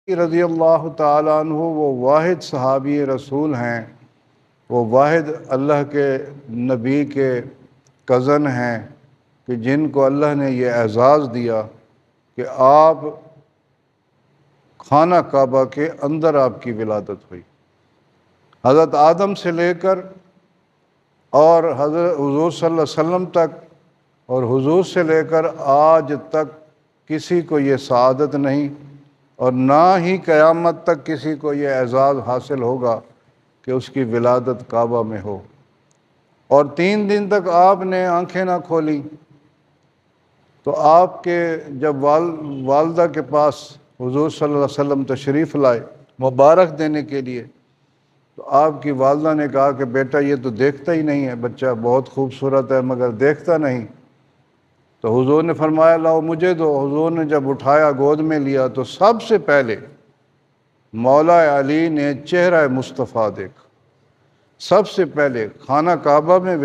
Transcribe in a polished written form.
رضی اللہ تعالیٰ عنہ وہ واحد صحابی رسول ہیں، وہ واحد اللہ کے نبی کے کزن ہیں کہ جن کو اللہ نے یہ اعزاز دیا کہ آپ خانہ کعبہ کے اندر آپ کی ولادت ہوئی۔ حضرت آدم سے لے کر اور حضرت حضور صلی اللہ علیہ وسلم تک اور حضور سے لے کر آج تک کسی کو یہ سعادت نہیں، اور نہ ہی قیامت تک کسی کو یہ اعزاز حاصل ہوگا کہ اس کی ولادت کعبہ میں ہو۔ اور 3 دن تک آپ نے آنکھیں نہ کھولی، تو آپ کے جب والدہ کے پاس حضور صلی اللہ علیہ وسلم تشریف لائے مبارک دینے کے لیے، تو آپ کی والدہ نے کہا کہ بیٹا یہ تو دیکھتا ہی نہیں ہے، بچہ بہت خوبصورت ہے مگر دیکھتا نہیں۔ تو حضور نے فرمایا لاؤ مجھے دو۔ حضور نے جب اٹھایا گود میں لیا تو سب سے پہلے مولا علی نے چہرہ مصطفیٰ دیکھا، سب سے پہلے خانہ کعبہ میں